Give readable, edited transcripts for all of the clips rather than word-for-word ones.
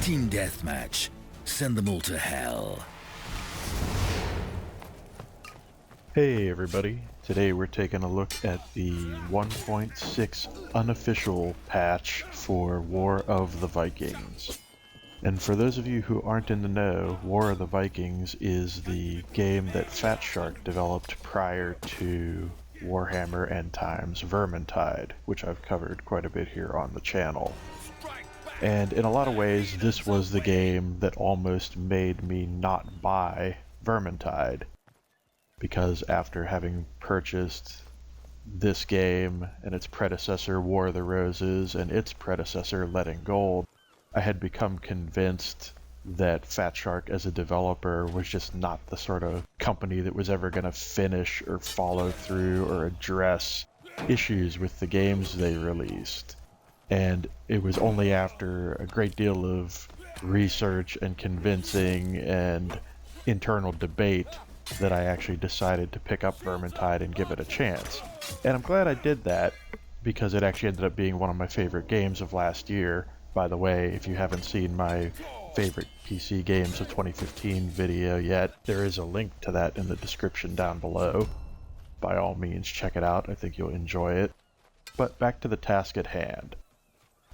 Team Deathmatch. Send them all to hell. Hey everybody, today we're taking a look at the 1.6 unofficial patch for War of the Vikings. And for those of you who aren't in the know, War of the Vikings is the game that Fat Shark developed prior to Warhammer End Times Vermintide, which I've covered quite a bit here on the channel. And in a lot of ways, this was the game that almost made me not buy Vermintide, because after having purchased this game and its predecessor War of the Roses and its predecessor Lead and Gold, I had become convinced that Fat Shark as a developer was just not the sort of company that was ever going to finish or follow through or address issues with the games they released. And it was only after a great deal of research and convincing and internal debate that I actually decided to pick up Vermintide and give it a chance. And I'm glad I did that, because it actually ended up being one of my favorite games of last year. By the way, if you haven't seen my favorite PC games of 2015 video yet, there is a link to that in the description down below. By all means, check it out. I think you'll enjoy it. But back to the task at hand.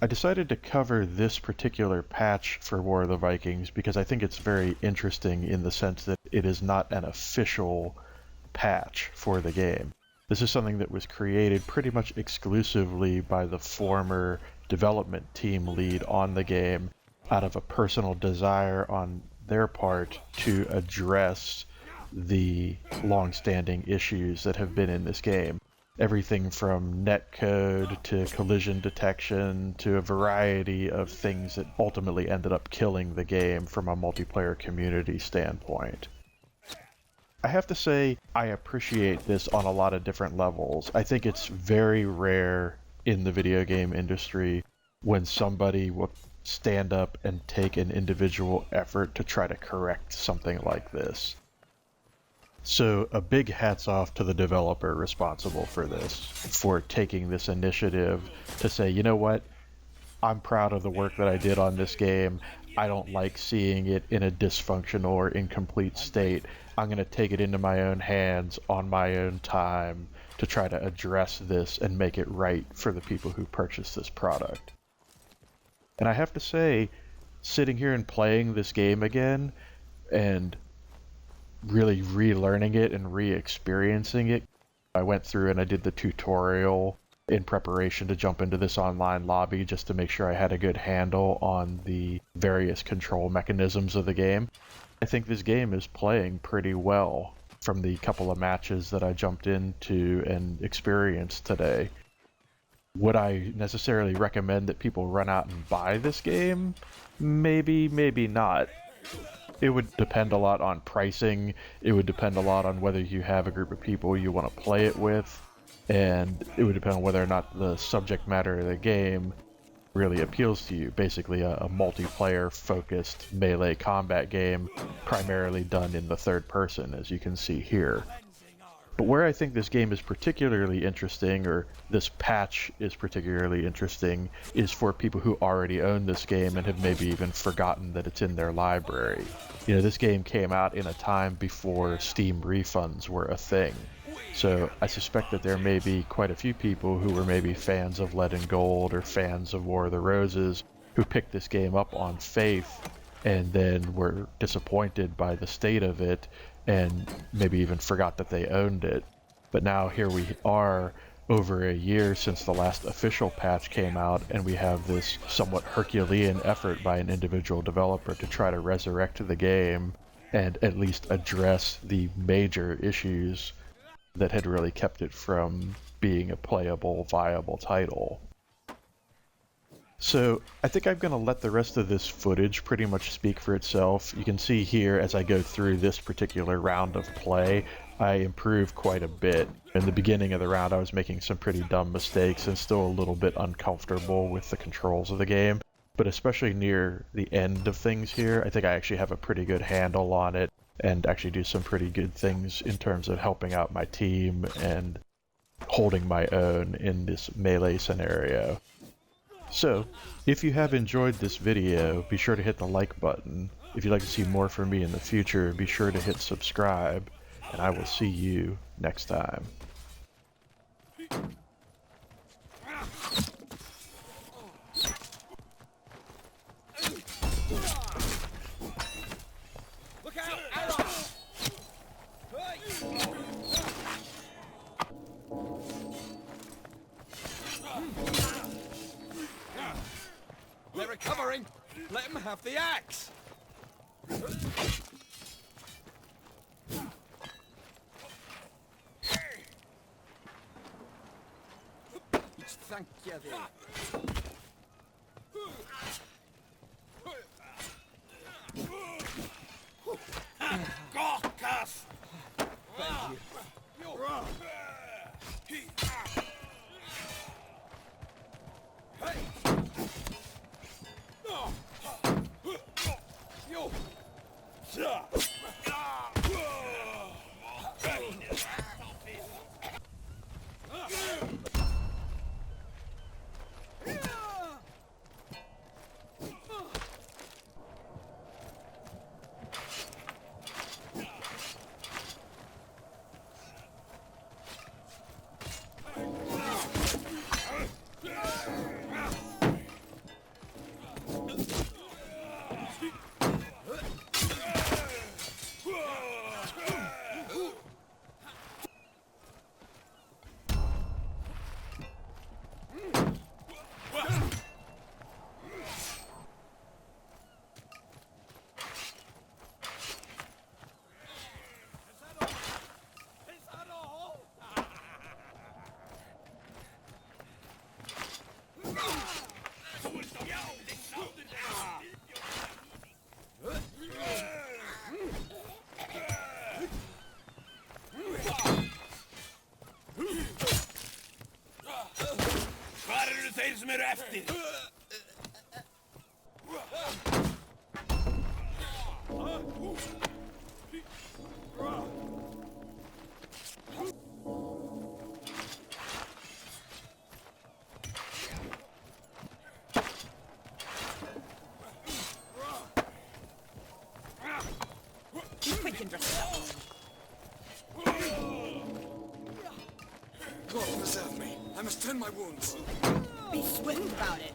I decided to cover this particular patch for War of the Vikings because I think it's very interesting in the sense that it is not an official patch for the game. This is something that was created pretty much exclusively by the former development team lead on the game out of a personal desire on their part to address the long-standing issues that have been in this game. Everything from netcode to collision detection to a variety of things that ultimately ended up killing the game from a multiplayer community standpoint. I have to say, I appreciate this on a lot of different levels. I think it's very rare in the video game industry when somebody will stand up and take an individual effort to try to correct something like this. So a big hats off to the developer responsible for this, for taking this initiative to say, you know what, I'm proud of the work that I did on this game. I don't like seeing it in a dysfunctional or incomplete state. I'm going to take it into my own hands on my own time to try to address this and make it right for the people who purchase this product. And I have to say, sitting here and playing this game again and really relearning it and re-experiencing it, I went through and I did the tutorial in preparation to jump into this online lobby just to make sure I had a good handle on the various control mechanisms of the game. I think this game is playing pretty well from the couple of matches that I jumped into and experienced today. Would I necessarily recommend that people run out and buy this game? Maybe, maybe not. It would depend a lot on pricing. It would depend a lot on whether you have a group of people you want to play it with, and it would depend on whether or not the subject matter of the game really appeals to you. Basically a multiplayer focused melee combat game, primarily done in the third person, as you can see here. But where I think this game is particularly interesting, or this patch is particularly interesting, is for people who already own this game and have maybe even forgotten that it's in their library. You know, this game came out in a time before Steam refunds were a thing. So I suspect that there may be quite a few people who were maybe fans of Lead and Gold or fans of War of the Roses who picked this game up on faith and then were disappointed by the state of it and maybe even forgot that they owned it. But now here we are, over a year since the last official patch came out, and we have this somewhat Herculean effort by an individual developer to try to resurrect the game and at least address the major issues that had really kept it from being a playable, viable title. So I think I'm going to let the rest of this footage pretty much speak for itself. You can see here as I go through this particular round of play, I improved quite a bit. In the beginning of the round I was making some pretty dumb mistakes and still a little bit uncomfortable with the controls of the game. But especially near the end of things here, I think I actually have a pretty good handle on it and actually do some pretty good things in terms of helping out my team and holding my own in this melee scenario. So, if you have enjoyed this video, be sure to hit the like button. If you'd like to see more from me in the future, be sure to hit subscribe, and I will see you next time. Look out! Arrow! They're recovering! Let them have the axe! Thank you there. Gorkas! Thank you. Hvar eru þeir sem eru eftir? We can dress it up. God preserve me. I must tend my wounds. Be swift about it.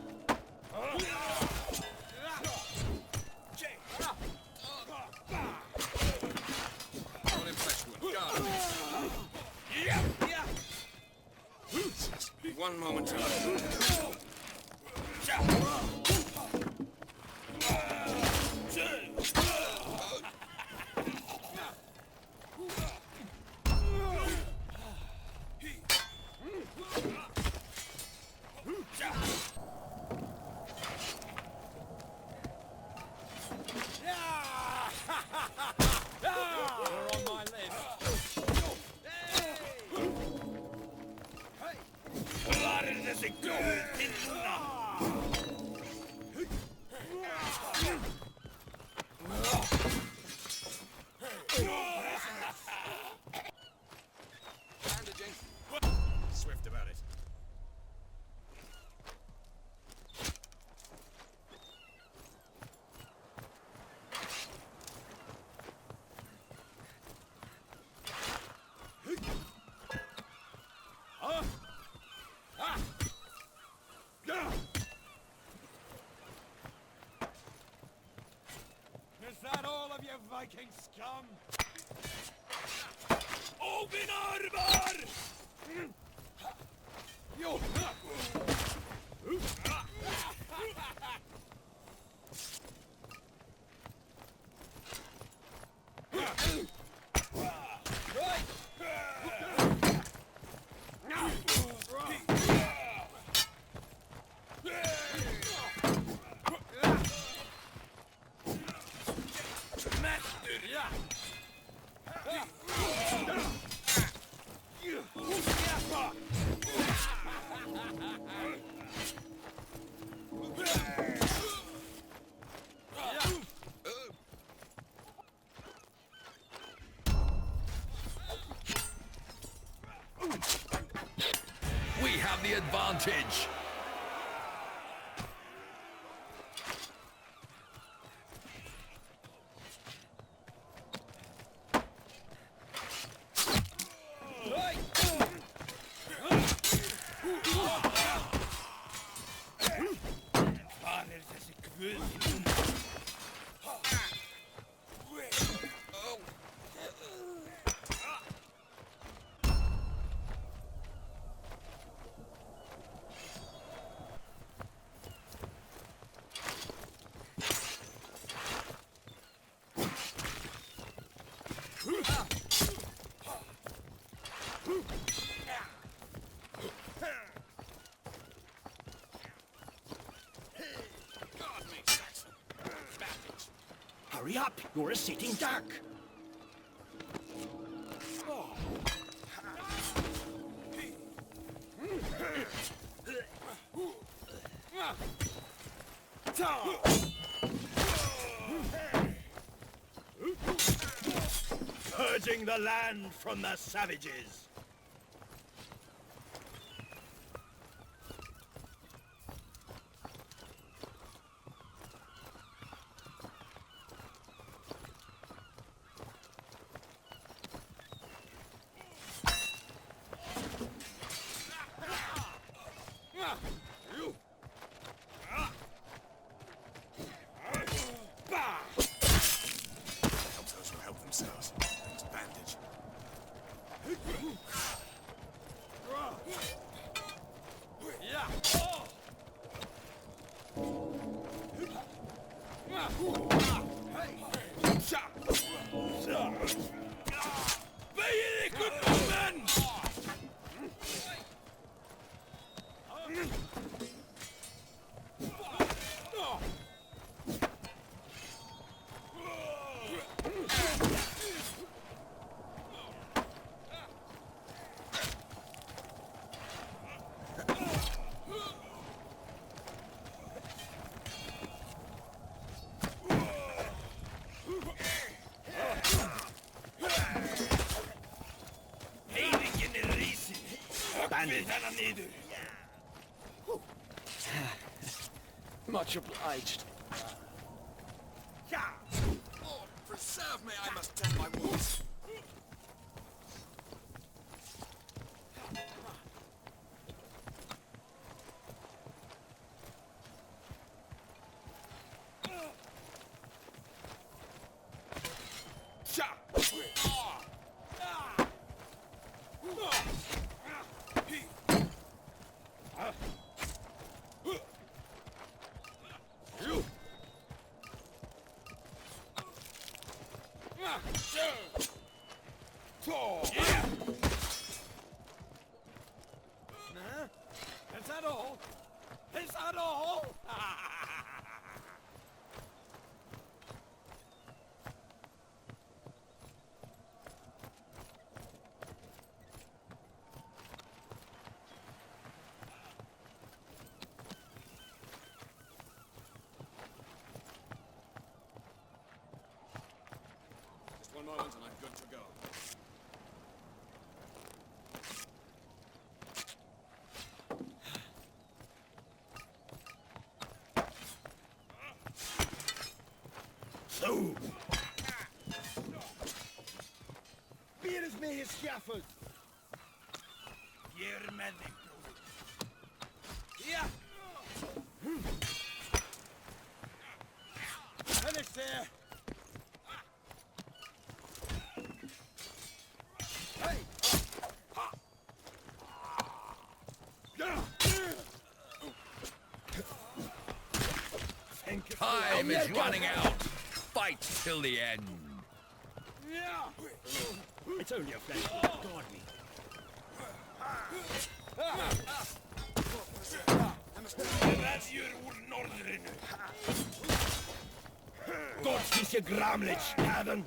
Don't impress you. Guard. One moment to Hvar er þessi góði til núna? bandaging. Swift about it. Is that all of you Viking scum? Open armor! Yo! We have the advantage. Hurry up, you're a sitting duck. Purging the land from the savages. Helps those who help themselves. It's bandage. Much obliged. Lord, preserve me, I must tend my wounds. Is that all? Is that all? Just one moment and I'm good to go. Zo! Weer eens mee geschaffen! Hier met ik, broer. Ja! Finish there! Hey! Time is running out. Fight till the end. It's only a flash. Guard me. That's your northern. God, kies je gramlich, Herren.